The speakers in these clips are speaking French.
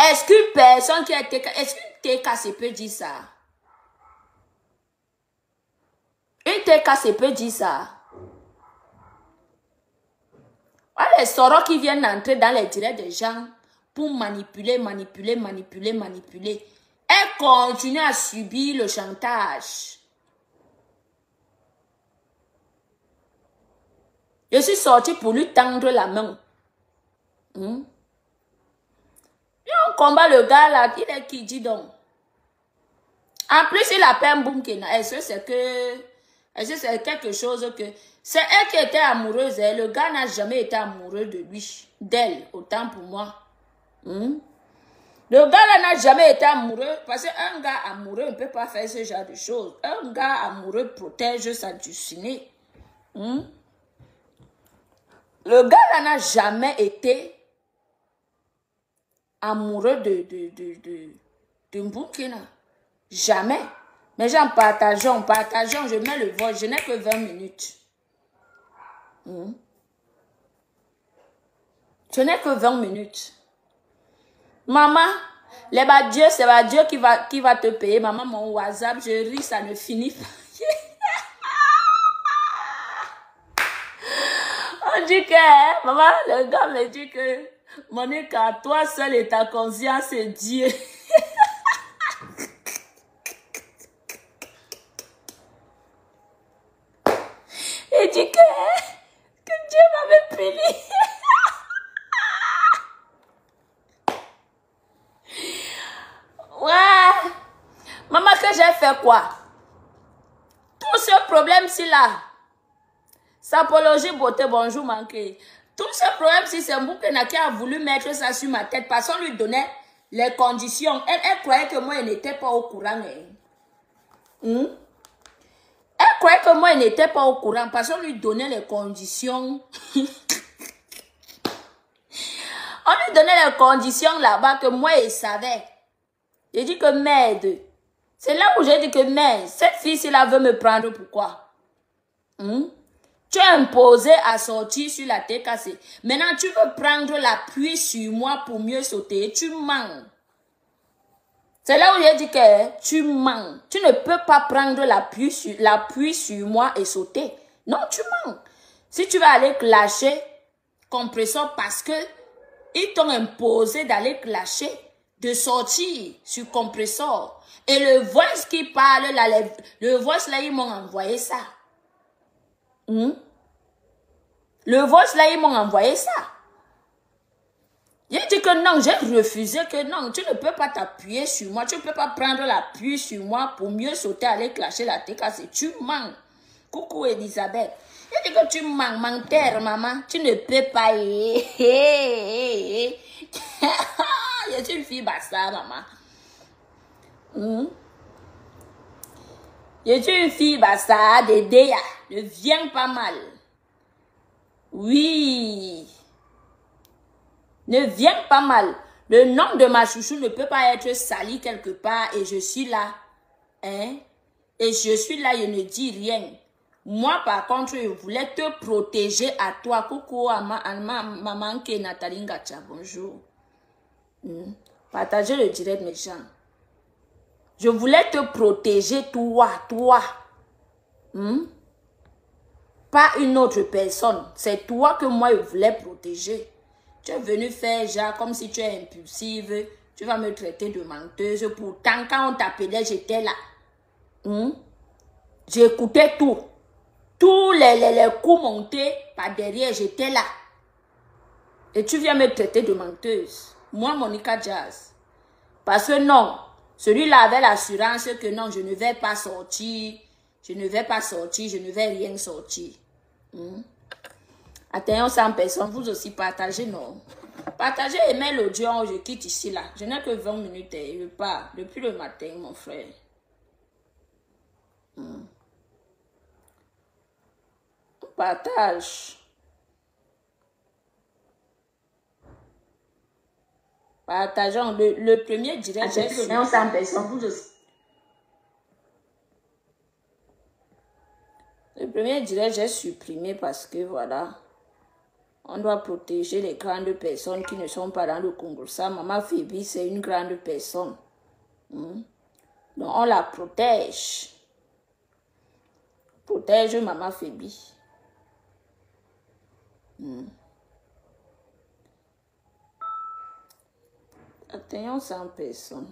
Est-ce qu'une personne qui a été... Est-ce qu'une TKC peut dire ça? Une TKC peut dire ça. Voilà les sorors qui viennent entrer dans les directs des gens pour manipuler. Elle continue à subir le chantage. Je suis sortie pour lui tendre la main. Et on combat le gars là, il est qui dit donc? En plus, il appelle Mboumkena. Est-ce que c'est que... Est-ce que c'est quelque chose que... C'est elle qui était amoureuse. Hein? Le gars n'a jamais été amoureux de lui. D'elle, autant pour moi. Le gars là n'a jamais été amoureux. Parce qu'un gars amoureux ne peut pas faire ce genre de choses. Un gars amoureux protège sa destinée. Le gars là n'a jamais été amoureux de Mboumkena. Jamais. Mais j'en partageons, je mets le vote, je n'ai que 20 minutes. Je n'ai que 20 minutes. Maman, Dieu, c'est Dieu qui va te payer. Maman, mon WhatsApp, je ris, ça ne finit pas. On dit que, maman, le gars me dit que, Monica, toi seul et ta conscience, c'est Dieu. Il dit que Dieu m'avait puni. Ouais. Maman, que j'ai fait quoi? Tout ce problème-ci là. Sapologie, beauté, bonjour, manqué. Tout ce problème-ci, c'est Mboumkena qui a voulu mettre ça sur ma tête parce qu'on lui donnait les conditions. Elle croyait que moi, elle n'était pas au courant. Elle croyait que moi, elle n'était pas au courant parce qu'on lui donnait les conditions. On lui donnait les conditions là-bas que moi, elle savait. J'ai dit que merde. C'est là où j'ai dit que merde. Cette fille-ci là veut me prendre pourquoi? Tu es imposé à sortir sur la TKC. Maintenant, tu veux prendre l'appui sur moi pour mieux sauter. Tu mens. C'est là où j'ai dit que tu mens. Tu ne peux pas prendre l'appui sur moi et sauter. Non, tu mens. Si tu vas aller clasher compresseur parce que ils t'ont imposé d'aller clasher, de sortir sur compresseur. Et le voice qui parle, là, le voice là, ils m'ont envoyé ça. Le voice là, ils m'ont envoyé ça. J'ai dit que non, j'ai refusé que non, tu ne peux pas t'appuyer sur moi, tu ne peux pas prendre l'appui sur moi pour mieux sauter, aller clasher la TKC. Tu mens. Coucou Elisabeth. J'ai dit que tu mens, menteur, maman. Tu ne peux pas. Je suis une fille bassa, maman. Je suis une fille bassa, Dédéa. Ne viens pas mal. Oui. Ne viens pas mal. Le nom de ma chouchou ne peut pas être sali quelque part et je suis là. Hein? Et je suis là, je ne dis rien. Moi, par contre, je voulais te protéger à toi. Coucou, maman qui est Nathalie Ngacha. Bonjour. Partagez le direct, mes gens. Je voulais te protéger, toi. Pas une autre personne. C'est toi que moi, je voulais protéger. Tu es venu faire genre comme si tu es impulsive. Tu vas me traiter de menteuse. Pourtant, quand on t'appelait, j'étais là. J'écoutais tout. Tous les coups montés par derrière, j'étais là. Et tu viens me traiter de menteuse. Moi, Monica Jazz. Parce que non, celui-là avait l'assurance que non, je ne vais pas sortir. Je ne vais pas sortir, je ne vais rien sortir. Atteignons 100 personnes, vous aussi partagez, non? Partagez, aimez l'audio, je quitte ici, là. Je n'ai que 20 minutes et je pars depuis le matin, mon frère. Partage. Partageons. Le premier direct, j'ai supprimé. Le premier direct, j'ai supprimé parce que voilà. On doit protéger les grandes personnes qui ne sont pas dans le Congo. Ça, Maman Phoebe, c'est une grande personne. Donc, on la protège. Protège Maman Phoebe. Atteignons 100 personnes.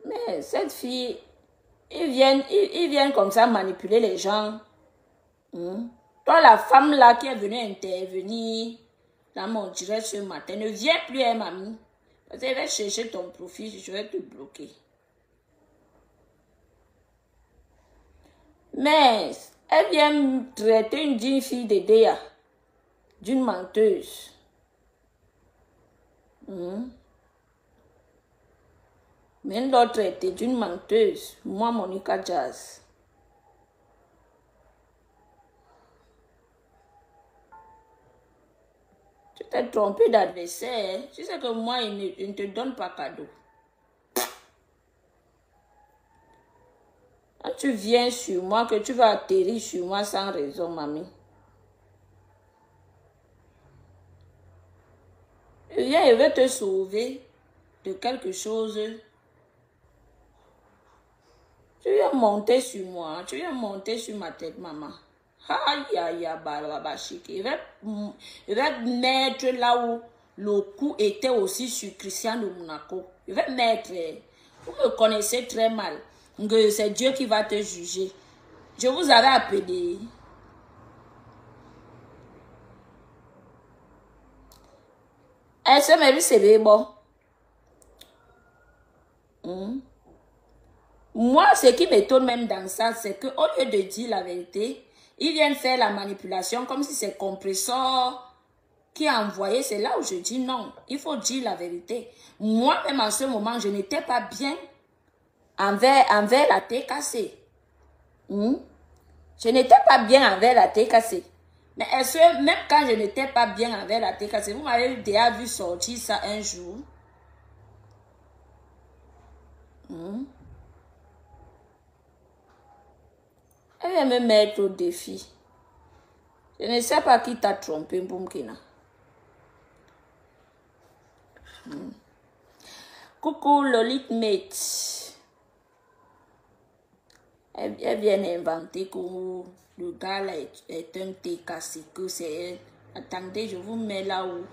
Mais cette fille, ils viennent comme ça manipuler les gens. Toi, la femme là qui est venue intervenir dans mon direct ce matin, ne viens plus, hein, mamie. Parce qu'elle va chercher ton profil, je vais te bloquer. Mais elle vient traiter une digne fille de Déa, d'une menteuse. Mais l'autre était d'une menteuse. Moi, Monica Jazz. Tu t'es trompé d'adversaire. Tu sais que moi, il ne te donne pas cadeau. Quand tu viens sur moi, que tu vas atterrir sur moi sans raison, mamie. Viens, je vais te sauver de quelque chose. Tu viens monter sur moi, tu viens monter sur ma tête, maman. Aïe, aïe, aïe, je vais mettre là où le coup était aussi sur Christian de Monaco. Je vais mettre, vous me connaissez très mal, que c'est Dieu qui va te juger. Je vous avais appelé. Est-ce que c'est bon? Moi, ce qui m'étonne même dans ça, c'est qu'au lieu de dire la vérité, ils viennent faire la manipulation comme si c'est compresseur qui a envoyé. C'est là où je dis non, il faut dire la vérité. Moi, même en ce moment, je n'étais pas bien envers la TKC. Je n'étais pas bien envers la TKC. Mais est-ce que même quand je n'étais pas bien envers la TKC, vous m'avez déjà vu sortir ça un jour? Elle vient me mettre au défi. Je ne sais pas qui t'a trompé, Mboumkina. Coucou, Lolitmate. Elle vient inventer que le gars là est un TKC, que c'est... Attendez, je vous mets là où...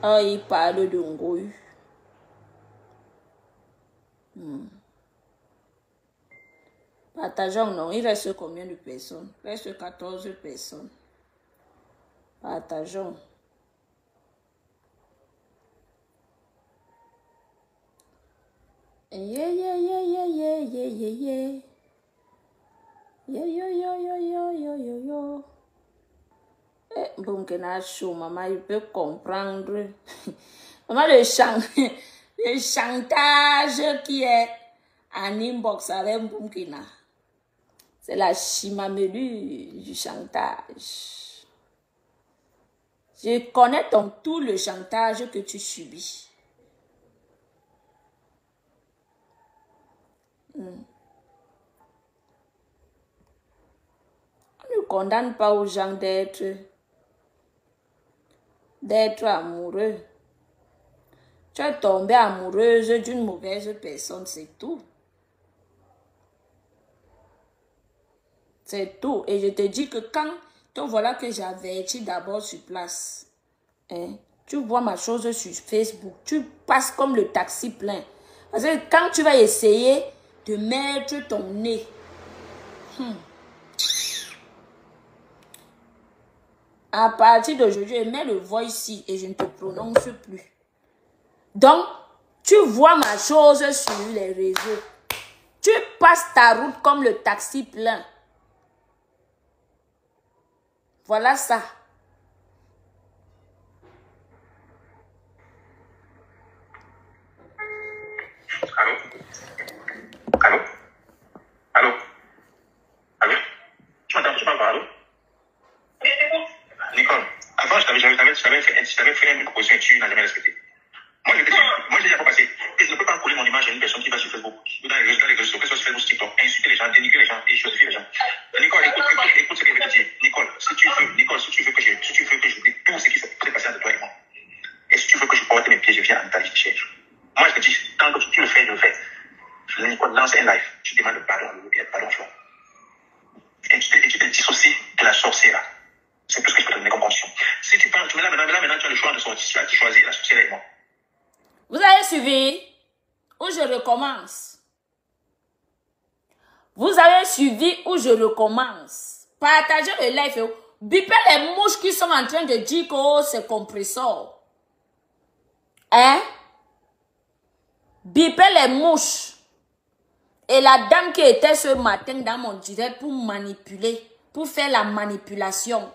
Oh, il parle de Ngoï. Partageons, non. Il reste combien de personnes? Il reste 14 personnes. Partageons. Yeah, yeah, yeah, yeah, yeah, yeah, yeah, yeah. Yo, yo, yo, yo, yo, yo, yo, yo. Bon, que n'a chaud, maman, il peut comprendre. Maman, le chantage qui est en inbox avec Mboumkina. C'est la chimamelu du chantage. Je connais tout le chantage que tu subis. On ne condamne pas aux gens d'être amoureux. Tu es tombée amoureuse d'une mauvaise personne, c'est tout. C'est tout. Et je te dis que quand, donc voilà que j'avertis d'abord sur place. Hein? Tu vois ma chose sur Facebook, tu passes comme le taxi plein. Parce que quand tu vas essayer de mettre ton nez, à partir d'aujourd'hui, je mets le voix ici et je ne te prononce plus. Donc, tu vois ma chose sur les réseaux. Tu passes ta route comme le taxi plein. Voilà ça. Allô? Allô? Allô? Allô? Tu m'entends? Tu m'entends? Allô? Oui, c'est bon. Nicole, avant, je t'avais fait une proposition et tu n'as jamais respecté. Moi, Moi, je n'ai pas passé. Et je ne peux pas coller mon image à une personne qui va sur Facebook, ou dans les réseaux sociaux, que ce soit sur Facebook, TikTok, insulter les gens, dénigrer les gens et chosifier les gens. Nicole, écoute ce que je vais te dire. Nicole, si tu veux que j'oublie tout ce qui s'est passé entre toi et moi, et si tu veux que je porte mes pieds, je viens en Italie, je cherche. Moi, je te dis, quand tu le fais, je le fais. Nicole, lance un live, tu demandes pardon, pardon, tu vois. Et tu te dissocies de la sorcière. C'est tout ce que je peux te donner comme condition. Si tu penses, maintenant, tu as le choix de sortir, tu choisis la sorcière et moi. Vous avez suivi? Ou je recommence? Vous avez suivi ou je recommence? Partagez le live. Bipez les mouches qui sont en train de dire que oh, c'est compresseur. Hein? Bipez les mouches. Et la dame qui était ce matin dans mon direct pour manipuler, pour faire la manipulation.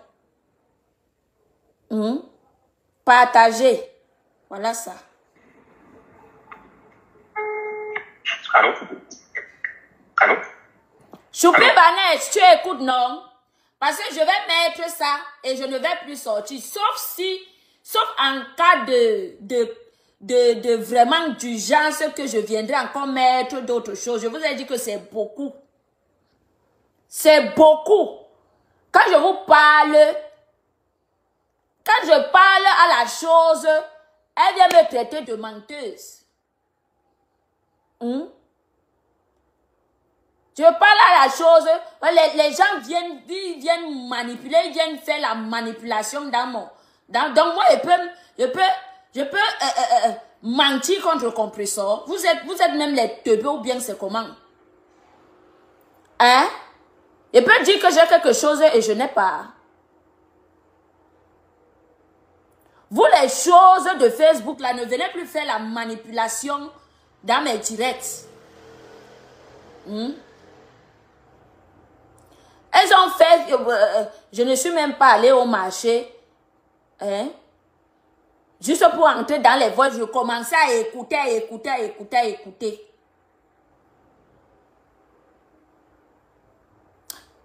Partagez. Voilà ça. Allô? Allô? Choupi Banès, tu écoutes, non? Parce que je vais mettre ça et je ne vais plus sortir. Sauf en cas de vraiment d'urgence que je viendrai encore mettre d'autres choses. Je vous ai dit que c'est beaucoup. C'est beaucoup. Quand je vous parle, quand je parle à la chose, elle vient me traiter de menteuse. Je parle à la chose, les gens viennent manipuler, ils viennent faire la manipulation dans mon... donc moi, je peux mentir contre compresseur. Vous êtes même les teubés ou bien c'est comment? Hein? Je peux dire que j'ai quelque chose et je n'ai pas. Vous, les choses de Facebook, là, ne venez plus faire la manipulation dans mes directs. Elles ont fait... je ne suis même pas allée au marché. Hein? Juste pour entrer dans les voix, je commençais à écouter.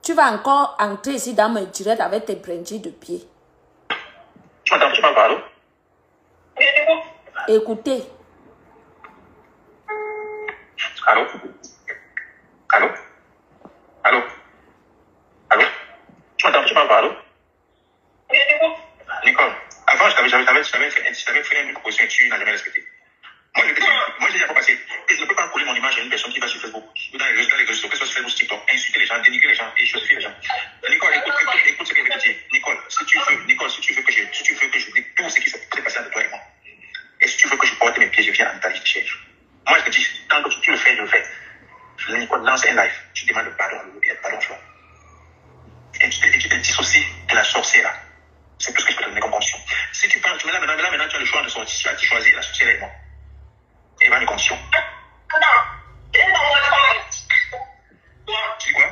Tu vas encore entrer ici dans mes directs avec tes brindilles de pied. Tu m'entends, tu m'en parles? Écoutez. Allô? Allô? Allô? Allô? Tu m'entends, tu m'en parles? Nicole, avant, je t'avais fait une proposition et tu n'as jamais respecté. Moi, je n'ai pas passé. Et je ne peux pas coller mon image à une personne qui va sur Facebook, ou dans les réseaux sociaux, que ce soit sur Facebook, TikTok, insulter les gens, dénigrer les gens et chosifier les gens. Nicole, écoute ce que je vais te dire. Nicole, si tu veux que j'oublie tout ce qui s'est passé entre toi et moi, et si tu veux que je porte mes pieds, je viens en Italie, je cherche. Moi, je te dis, quand tu le fais, je le fais. Nicole, lance un live, tu demandes pardon, tu vois. Et tu te dissocies de la sorcière. C'est tout ce que je peux te donner comme condition. Si tu penses, maintenant, tu as le choix de sortir, tu choisis la sorcière et moi. Et va mes conditions. Tu dis quoi?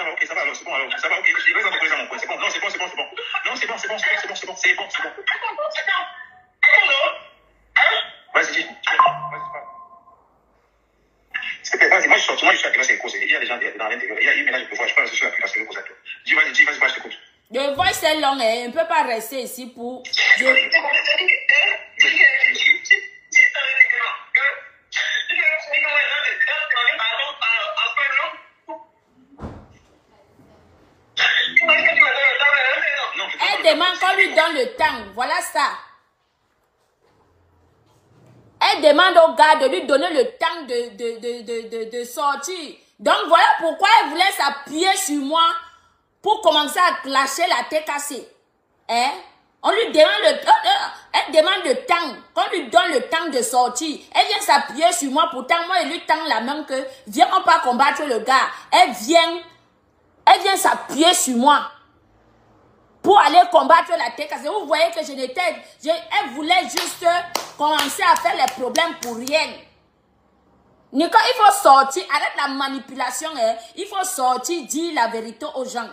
Ok, ça va, alors, c'est bon, ça va, ok, je vais m'apposer à mon coin, c'est bon, non, c'est bon. Non, c'est bon. Vas-y, dis. Vas-y, moi je suis à classe et cause. Il y a des gens dans l'intérieur. Il y a une ménage de pouvoir, je pense que je suis à classe et cause à toi. Dis, vas-y, je t'écoute. Le voix c'est long, on ne peut pas rester ici pour... Elle demande qu'on lui donne le temps, voilà ça. Elle demande au gars de lui donner le temps de sortir. Donc voilà pourquoi elle voulait s'appuyer sur moi pour commencer à clasher la tête cassée. Hein? On lui demande elle demande le temps. Qu'on lui donne le temps de sortir. Elle vient s'appuyer sur moi. Pourtant, moi, elle lui tend la main que viens, on pas combattre le gars. Elle vient s'appuyer sur moi pour aller combattre la tête cassée. Vous voyez que elle voulait juste commencer à faire les problèmes pour rien. Nico, il faut sortir, arrête la manipulation, hein. Il faut sortir, dire la vérité aux gens.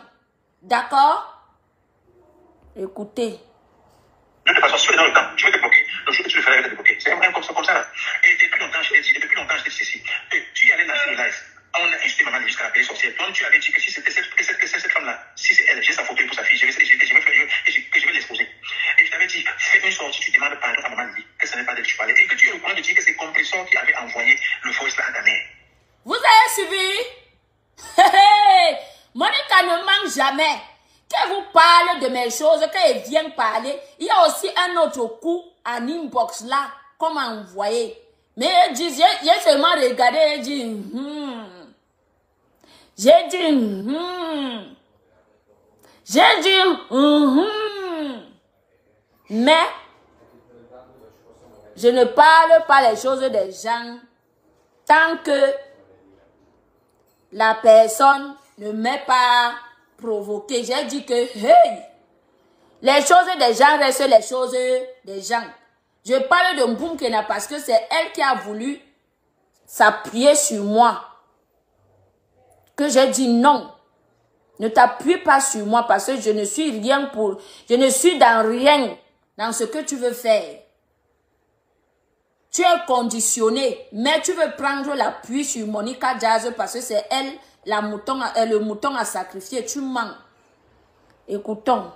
D'accord? Écoutez. De toute façon, si tu es dans le temps, je vais te bloquer. Le jour que tu le feras, je vais te bloquer. C'est un comme ça là. Et depuis longtemps, je t'ai dit ceci. Tu y allais lancer le live. On a insulté maman jamais. Quand vous parlez de mes choses, quand ils viennent parler, il y a aussi un autre coup en inbox là, comme envoyé. Mais j'ai seulement regardé et dit, j'ai dit, j'ai dit, mais je ne parle pas les choses des gens tant que la personne ne m'est pas provoquée. J'ai dit que, hey, les choses des gens restent les choses des gens. Je parle de Mboumkena parce que c'est elle qui a voulu s'appuyer sur moi. Que j'ai dit non. Ne t'appuie pas sur moi parce que je ne suis rien pour... Je ne suis dans rien dans ce que tu veux faire. Tu es conditionné, mais tu veux prendre l'appui sur Monica Jazz parce que c'est elle, le mouton à sacrifier. Tu mens. Écoutons.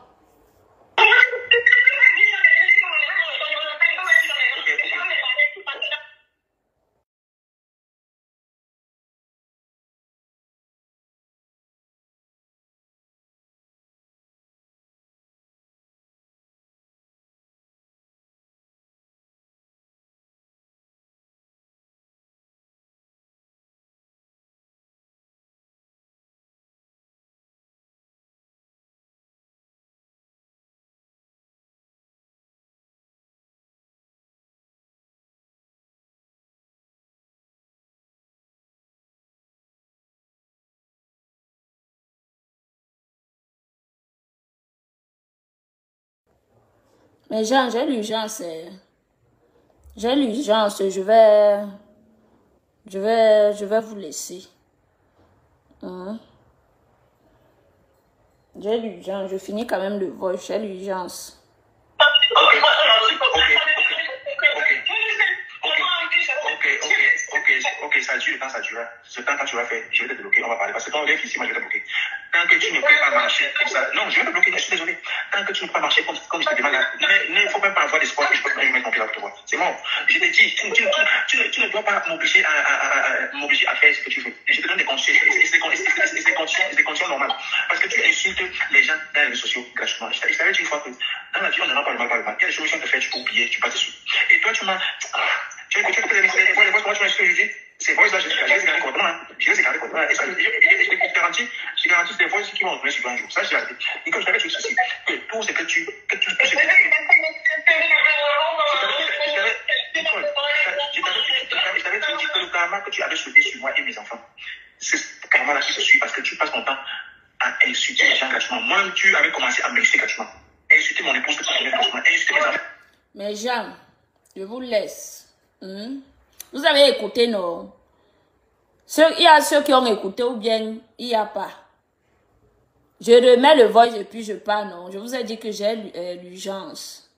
Mais Jean, j'ai l'urgence. J'ai l'urgence. Je vais vous laisser. J'ai l'urgence. Je finis quand même le vol. J'ai l'urgence. Ok, ça dure quand ça dure. Ce temps quand tu vas faire, je vais te bloquer, on va parler. Parce que quand on est ici, moi je vais te bloquer. Tant que tu ne peux pas marcher comme ça, non, je vais te bloquer, je suis désolé. Tant que tu ne peux pas marcher comme je te demande là, il ne faut même pas avoir d'espoir que je peux même mettre mon pied avec toi. C'est bon. Je te dis, tu ne dois pas m'obliger à faire ce que tu veux. Et je te donne des conseils, et c'est des conditions normales. Parce que tu insultes les gens dans les réseaux sociaux gratuitement. Je t'avais dit une fois que dans la vie, on n'en parle pas le mal. Quelle solution te faire, tu peux oublier, tu passes dessus. Et toi, tu m'as. Tu as écouté les voix, comment tu m'as dit ce que je dis? Ces voix-là, je vais les garder contre moi. Je vais les garder contre moi. Et ça, je garantis, c'est des voix qui vont revenir sur un jour. Ça, je l'ai dit. Et comme je t'avais dit ceci, que tout ce que tu. Je t'avais dit que le karma que tu avais souhaité sur moi et mes enfants, c'est ce karma-là qui se suit parce que tu passes ton temps à insulter les gens gratuitement. Moi, tu avais commencé à m'insulter gratuitement. Insulter mon épouse que tu connais gratuitement. Insulter mes enfants. Mais Jean, je vous laisse. Vous avez écouté, non? Il y a ceux qui ont écouté ou bien il n'y a pas. Je remets le voice et puis je parle, non? Je vous ai dit que j'ai l'urgence.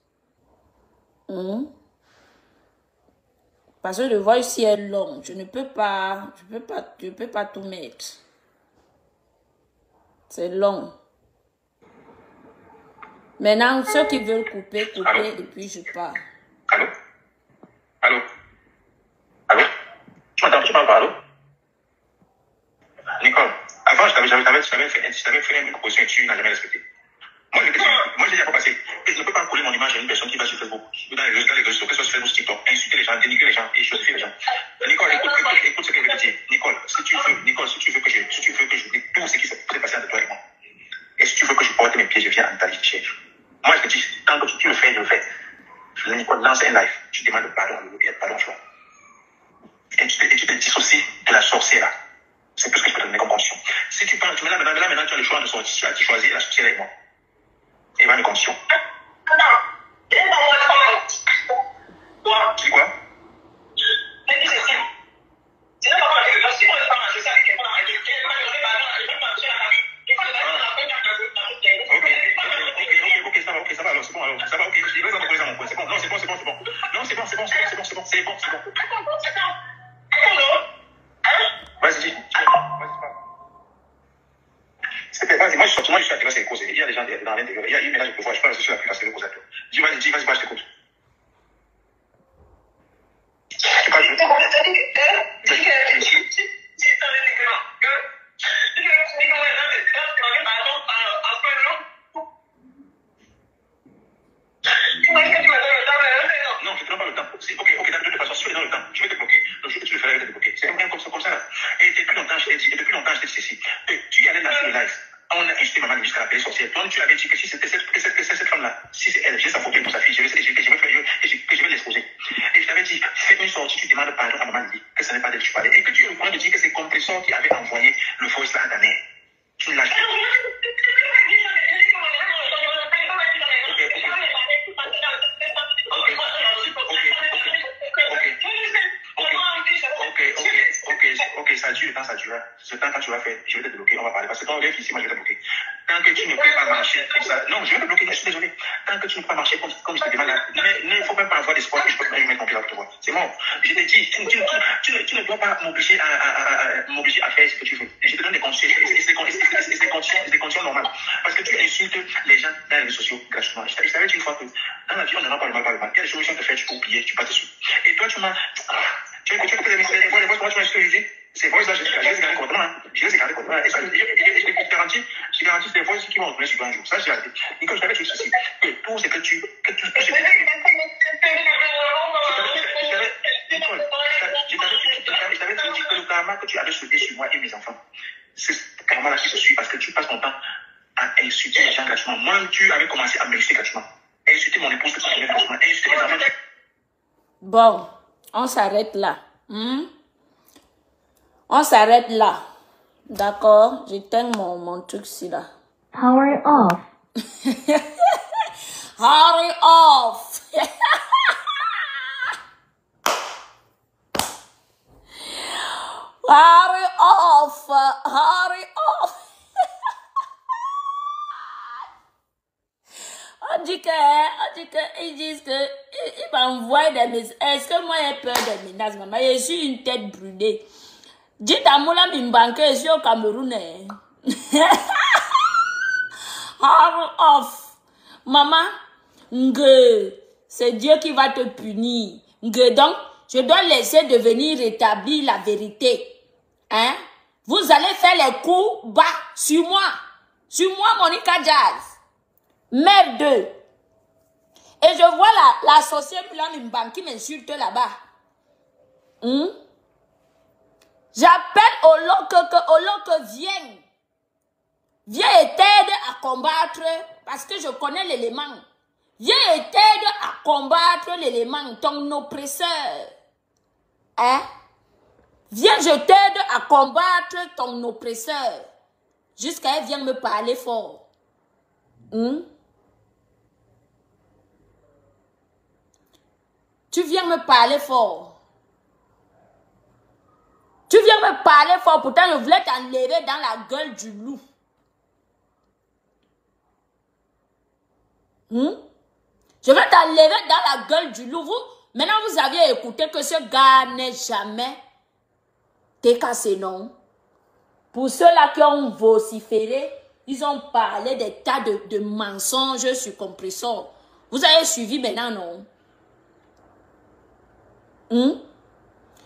Parce que le voice si est long. Je ne peux pas, je peux pas tout mettre. C'est long. Maintenant, ceux qui veulent couper, et puis je parle. Allô? Allô? Allô? Tu m'entends? Tu parles pas? Allô? Nicole, avant, je t'avais fait une proposition et tu n'as jamais respecté. Moi, j'ai dit à quoi passer. Que je ne peux pas coller mon image à une personne qui va sur Facebook, dans les réseaux sociaux, que ce soit sur Facebook, TikTok, insulter les gens, dénigrer les gens et choisir les gens. Nicole, écoute ce que je veux te dire. Nicole, si tu veux que j'oublie tout ce qui s'est passé entre toi et moi, et si tu veux que je porte mes pieds, je viens en ta chair. Moi, je te dis, tant que tu le fais, je le fais. Nicole, lance un live, tu demandes pardon, pardon, tu vois. Et tu te dissocies de la sorcière là. C'est tout ce que je peux te donner comme condition. Si tu parles, maintenant, tu as le choix de sortir, tu choisis la sorcière avec moi. Et va mes conditions. Tu dis quoi? Ok, ça va, alors, c'est bon, ok, je vais m'autoriser à mon point, c'est bon, non, c'est bon. Non, c'est bon. Vas-y, dis. Vas-y, moi je suis à c'est les causes. Il y a des gens dans l'intérieur, il y a une ménage de pouvoir, je pense que je suis la plus facile de cause à toi. Dis, vas-y, je t'écoute. Tu parles de temps. Ok, de toute façon, si tu es dans le temps, je vais te bloquer. Le jour que tu le feras, je vais te bloquer. C'est un comme ça là. Et depuis longtemps, je t'ai dit ceci. Que tu allais lancer le live. On a insulté maman jusqu'à la paix sorcière. Toi, tu avais dit que si c'était cette femme-là, si c'est elle, j'ai sa photo pour sa fille, je vais l'exposer. Et je t'avais dit, fais une sortie, tu demandes pardon à maman Lily, que ce n'est pas d'elle que tu parlais. Et que tu es au courant de dire que c'est Compressor qui avait envoyé le voice là à ta mère. Tu ne l'as pas. Ok, ça dure, quand ça durera. Ce temps, quand tu vas faire, je vais te bloquer, on va parler. Parce que quand on vient ici, moi, je vais te bloquer. Tant que tu ne peux pas marcher comme ça. Non, je vais te bloquer, je suis désolé. Tant que tu ne peux pas marcher comme je te demande là. Mais il ne faut même pas avoir d'espoir que je peux même mettre mon pied avec toi. C'est mort. Je te dis, tu ne dois pas m'obliger à faire ce que tu veux. Et je te donne des conseils. C'est des conditions normales. Parce que tu insultes les gens dans les réseaux sociaux gratuitement. Je t'avais dit une fois que dans la vie, on n'en a pas le mal, pas le mal. Quelle solution te faire, tu peux oublier, tu passes dessus. Et toi, tu m'as. Tu veux que les voix, comment tu m'as ce que je dis? Ces voix-là, je les ai gardées contre moi. Je les ai gardées contre moi. Et je garantis, c'est des voix qui vont revenir sur un jour. Ça, j'ai arrêté. Et comme je t'avais dit ceci, que tout ce que tu. Je t'avais dit que le karma que tu avais souhaité sur moi et mes enfants, c'est ce karma-là qui se suit parce que tu passes ton temps à insulter les gens gratuitement. Moi, tu avais commencé à m'insulter gratuitement. Insulter mon épouse que tu avais gratuitement. Insulter mes enfants. Bon, on s'arrête là. On s'arrête là. D'accord? J'éteins mon truc ici là. Power off. Hurry off. Hurry off. Hurry off. On dit ils disent que ils m'envoient des messages. Est-ce que moi j'ai peur des menaces, maman? Je suis une tête brûlée. Dites à Moula Mimbanke, je suis au Cameroun. Hurry off. Maman, c'est Dieu qui va te punir. Donc, je dois laisser de venir rétablir la vérité. Hein? Vous allez faire les coups bas sur moi. Sur moi, Monica Jazz. Mère 2. Et je vois la sorcière Mimbanke qui m'insulte là-bas. J'appelle Olok, viens. Viens et t'aide à combattre, parce que je connais l'élément. Viens et t'aide à combattre l'élément, ton oppresseur. Hein? Viens, je t'aide à combattre ton oppresseur. Jusqu'à elle vient me parler fort. Tu viens me parler fort. Tu viens me parler fort, pourtant je voulais t'enlever dans la gueule du loup. Je vais t'enlever dans la gueule du loup. Maintenant, vous aviez écouté que ce gars n'est jamais cassé, non? Pour ceux-là qui ont vociféré, ils ont parlé des tas de mensonges sur Compressor. Vous avez suivi maintenant, non?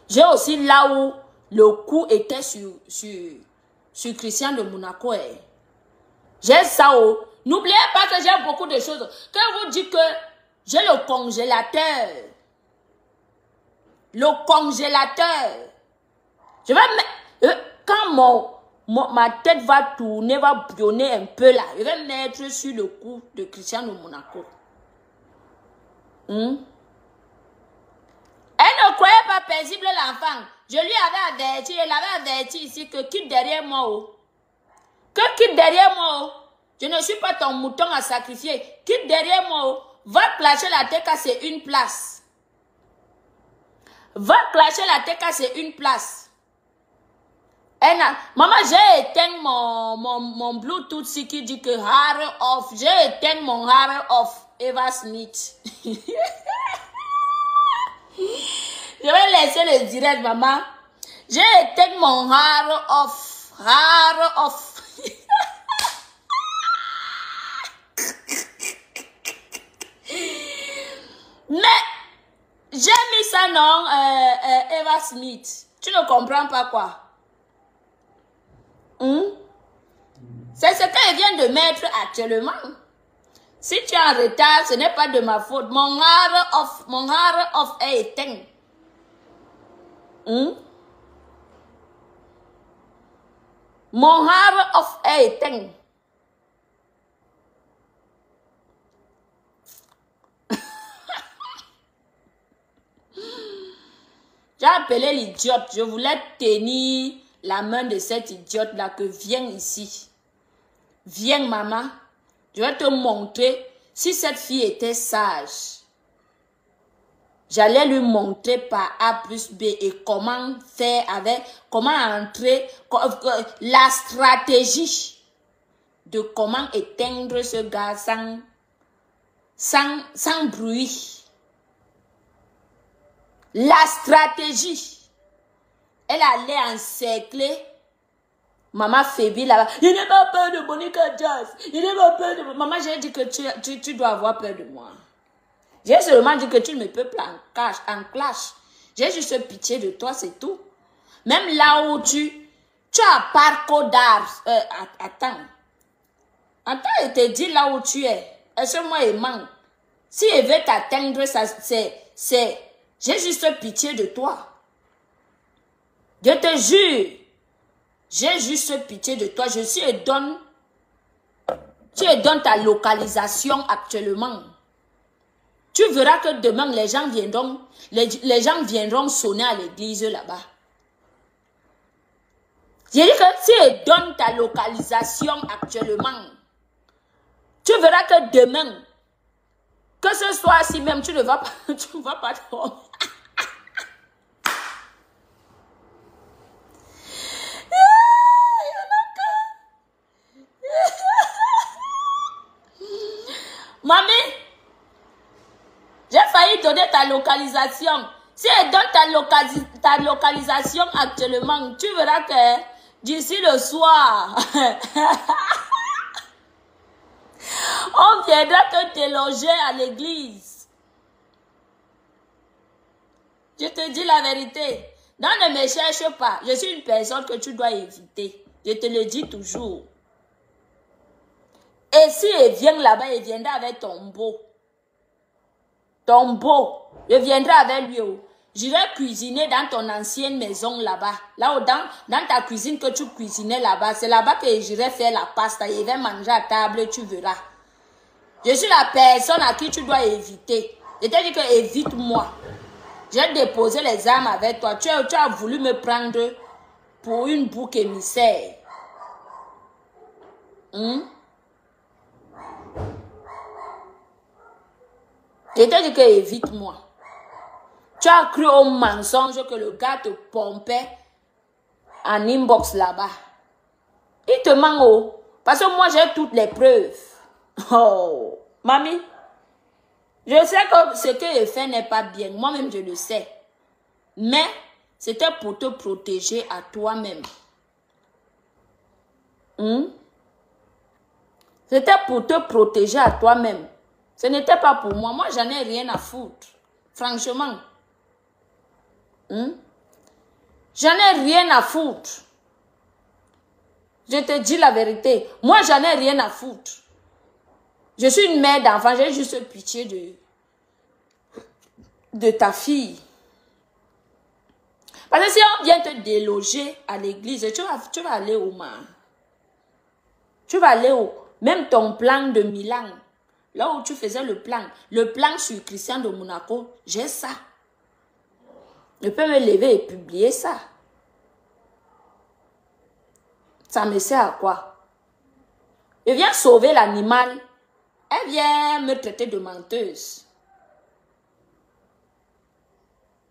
J'ai aussi là où le coup était sur Christian de Monaco. J'ai ça. N'oubliez pas que j'ai beaucoup de choses. Quand vous dites que j'ai le congélateur. Le congélateur. Je vais mettre... Quand ma tête va tourner, va bouillonner un peu là, je vais mettre sur le cou de Christian de Monaco. Elle ne croyait pas paisible l'enfant. Je lui avais averti, elle avait averti ici que quitte derrière moi. Que quitte derrière moi. Je ne suis pas ton mouton à sacrifier. Quitte derrière moi. Va clasher la TK, c'est une place. Va clasher la TK, c'est une place. Maman, j'ai éteint mon Bluetooth ici qui dit que hair off. J'ai éteint mon hair off. Eva Smith. Je vais laisser le direct, maman. J'ai éteint mon hair off. Hair off. Mais, j'ai mis ça, non, Eva Smith. Tu ne comprends pas quoi? C'est ce qu'elle vient de mettre actuellement. Si tu es en retard, ce n'est pas de ma faute. Mon hard off est éteint. Mon hard off est éteint. J'ai appelé l'idiote. Je voulais tenir la main de cette idiote-là que viens ici. Viens, maman. Je vais te montrer si cette fille était sage. J'allais lui montrer par A plus B et comment faire avec, comment entrer, la stratégie de comment éteindre ce gars sans bruit. La stratégie. Elle allait encercler maman Phoebe là-bas. Il n'est pas peur de Monica Jazz. Il n'est pas peur de... Maman, j'ai dit que tu dois avoir peur de moi. J'ai seulement dit que tu ne me peux pas en clash. J'ai juste pitié de toi, c'est tout. Même là où tu as parcours d'art. Attends, je te dis là où tu es. Est-ce que moi, il manque? Si elle veut t'atteindre, c'est... J'ai juste pitié de toi. Je te jure. J'ai juste pitié de toi. Je suis donne. Tu donnes ta localisation actuellement. Tu verras que demain, les gens viendront sonner à l'église là-bas. J'ai dit que si tu donnes ta localisation actuellement, tu verras que demain, que ce soit si même tu ne vas pas, dormir. Mamie, j'ai failli donner ta localisation. Si elle donne ta localisation actuellement, tu verras que d'ici le soir, on viendra te déloger à l'église. Je te dis la vérité. Non, ne me cherche pas. Je suis une personne que tu dois éviter. Je te le dis toujours. Et si elle vient là-bas, elle viendra avec ton beau. Ton beau. Je viendrai avec lui. J'irai cuisiner dans ton ancienne maison là-bas. Là où dans ta cuisine que tu cuisinais là-bas. C'est là-bas que j'irai faire la pasta. Je vais manger à table, tu verras. Je suis la personne à qui tu dois éviter. Je t'ai dit que évite-moi. J'ai déposé les armes avec toi. Tu as voulu me prendre pour une bouc émissaire. Je t'ai dit que évite-moi. Tu as cru au mensonge que le gars te pompait en inbox là-bas. Il te ment, oh. Parce que moi, j'ai toutes les preuves. Oh, mamie. Je sais que ce qu'il fait n'est pas bien. Moi-même, je le sais. Mais, c'était pour te protéger à toi-même. C'était pour te protéger à toi-même. Ce n'était pas pour moi. Moi, j'en ai rien à foutre. Franchement. J'en ai rien à foutre. Je te dis la vérité. Moi, j'en ai rien à foutre. Je suis une mère d'enfant. J'ai juste pitié de ta fille. Parce que si on vient te déloger à l'église, tu vas aller où, ma? Tu vas aller où? Même ton plan de Milan. Là où tu faisais le plan sur Christian de Monaco, j'ai ça. Je peux me lever et publier ça. Ça me sert à quoi? Je viens sauver l'animal. Elle vient me traiter de menteuse.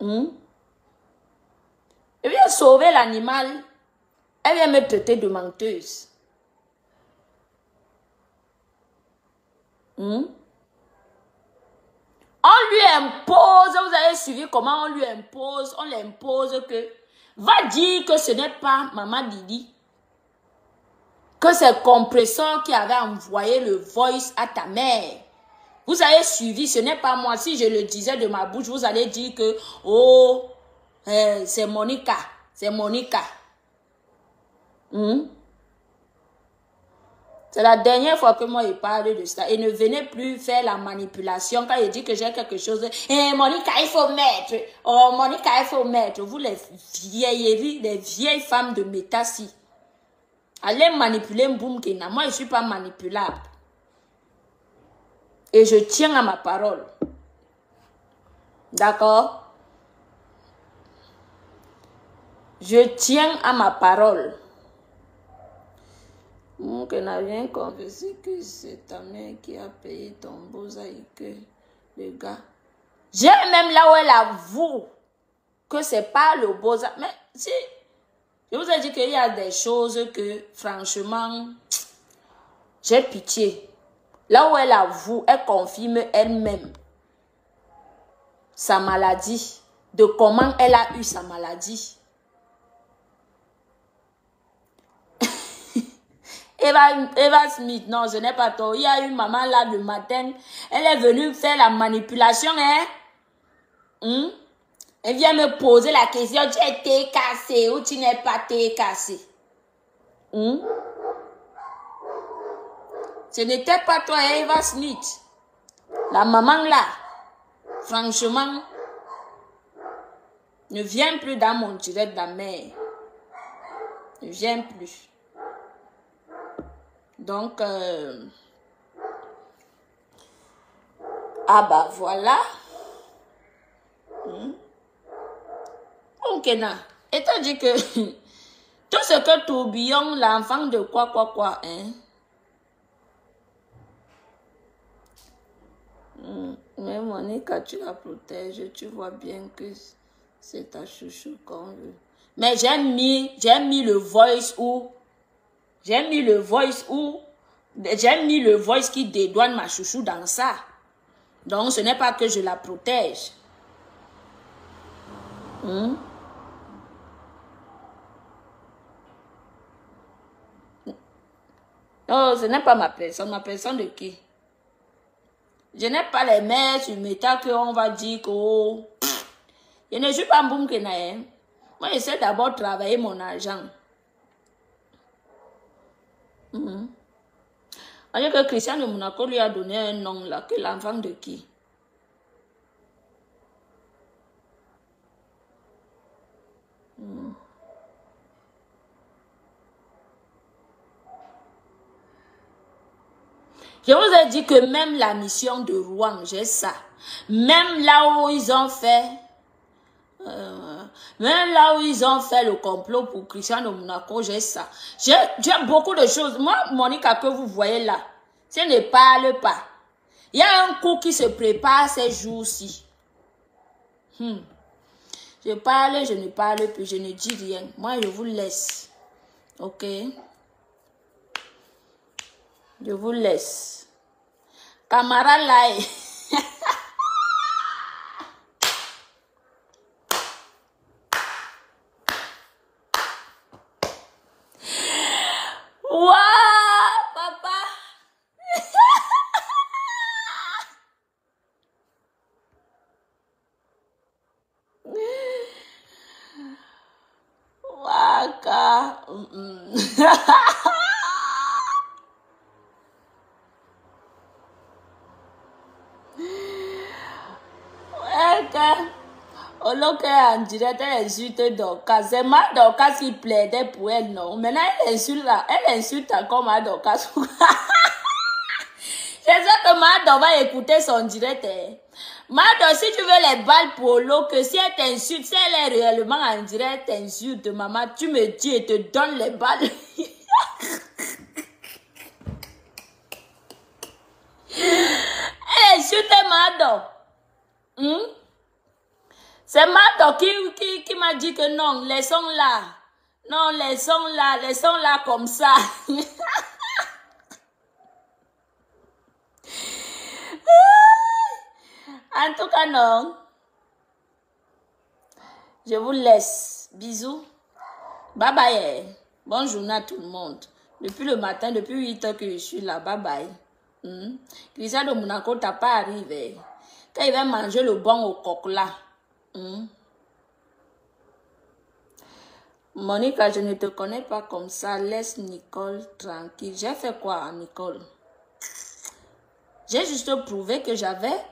Je viens sauver l'animal. Elle vient me traiter de menteuse. On lui impose, vous avez suivi comment on lui impose, on l'impose que, va dire que ce n'est pas Maman Didi, que c'est Compresseur qui avait envoyé le voice à ta mère. Vous avez suivi, ce n'est pas moi. Si je le disais de ma bouche, vous allez dire que, oh, c'est Monica, c'est Monica. C'est la dernière fois que moi, il parle de ça. Et ne venez plus faire la manipulation quand il dit que j'ai quelque chose. Eh, Monica, il faut mettre. Oh, Monica, il faut mettre. Vous, les vieilleries, les vieilles femmes de Métassi. Allez manipuler Mboumkena. Moi, je ne suis pas manipulable. Et je tiens à ma parole. D'accord? Je tiens à ma parole. Mboumkena n'a rien confessé que c'est ta mère qui a payé ton boza et que le gars. J'ai même là où elle avoue que c'est pas le boza. Mais si, je vous ai dit qu'il y a des choses que, franchement, j'ai pitié. Là où elle avoue, elle confirme elle-même sa maladie, de comment elle a eu sa maladie. Eva Smith, non, je n'ai pas tort. Il y a une maman là le matin, elle est venue faire la manipulation, hein? Elle vient me poser la question, tu es été cassé ou tu n'es pas été cassé? Ce n'était pas toi, Eva Smith. La maman là, franchement, ne viens plus dans mon direct de la mère. Ne viens plus. Donc, ah bah voilà. Ok, na. Et t'as dit que tout ce que tourbillon, l'enfant de quoi, hein? Mais Monica, tu la protèges, tu vois bien que c'est ta chouchou qu'on veut. Mais j'ai mis le voice où, j'ai mis le voice qui dédouane ma chouchou dans ça. Donc ce n'est pas que je la protège. Non, ce n'est pas ma personne de qui? Je n'ai pas les mères sur Meta qu'on va dire que oh, je ne suis pas Mboumkena. Hein. Moi, j'essaie d'abord de travailler mon argent. Alors que Christian de Monaco lui a donné un nom là, que l'enfant de qui? Je vous ai dit que même la mission de Rouen, j'ai ça. Même là où ils ont fait, le complot pour Christian de Monaco, j'ai ça. J'ai beaucoup de choses. Moi, Monica, que vous voyez là, si elle ne parle pas, il y a un coup qui se prépare ces jours-ci. Je parle, je ne parle plus, je ne dis rien. Moi, je vous laisse. Ok? Je vous laisse. Camarade là. Waouh, papa. Waka. Oloke en direct, elle insulte Dorcas. C'est ma Dorcas qui plaidait pour elle, non? Maintenant, elle insulte encore ma Dorcas. C'est ça que Mado va écouter son direct. Mado, si tu veux les balles pour Oloke, si elle t'insulte, si elle est réellement en direct, t'insulte, maman, tu me dis et te donne les balles. Elle insulte Mado. C'est Mado qui m'a dit que non, laissons là. Non, laissons là comme ça. En tout cas, non. Je vous laisse. Bisous. Bye bye. Bonne journée à tout le monde. Depuis le matin, depuis 8 heures que je suis là. Bye bye. Christian de Monaco, t'as pas arrivé. Quand il va manger le bon au coq là. Monica, je ne te connais pas comme ça. Laisse Nicole tranquille. J'ai fait quoi à Nicole? J'ai juste prouvé que j'avais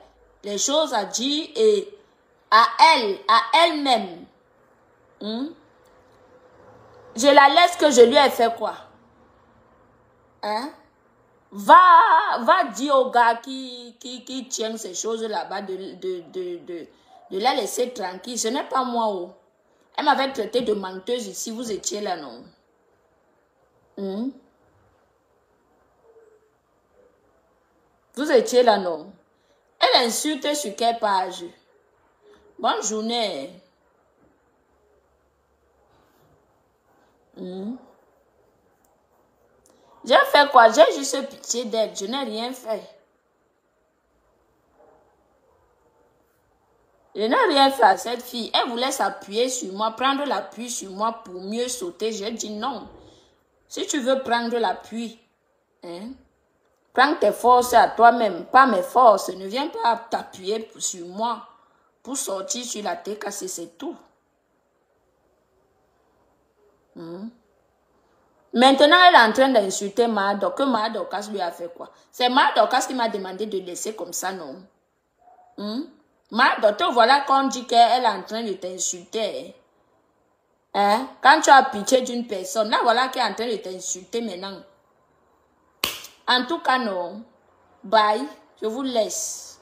les choses à dire et à elle-même. Je la laisse que je lui ai fait quoi? Hein? Va dire au gars qui tient ces choses là-bas de la laisser tranquille. Ce n'est pas moi. Oh. Elle m'avait traité de menteuse ici. Vous étiez là, non? Vous étiez là, non? Elle insulte sur quelle page? Bonne journée. J'ai fait quoi? J'ai juste pitié d'elle. Je n'ai rien fait. Je n'ai rien fait à cette fille. Elle voulait s'appuyer sur moi, prendre l'appui sur moi pour mieux sauter. J'ai dit non. Si tu veux prendre l'appui, prends tes forces à toi-même, pas mes forces. Ne viens pas t'appuyer sur moi pour sortir sur la tête cassée, c'est tout. Maintenant, elle est en train d'insulter Madok. Que Madokas lui a fait quoi? C'est Madokas qui m'a demandé de laisser comme ça, non? Madok, te voilà qu'on dit qu'elle est en train de t'insulter. Quand tu as pitié d'une personne, là voilà qu'elle est en train de t'insulter maintenant. En tout cas, non. Bye, je vous laisse.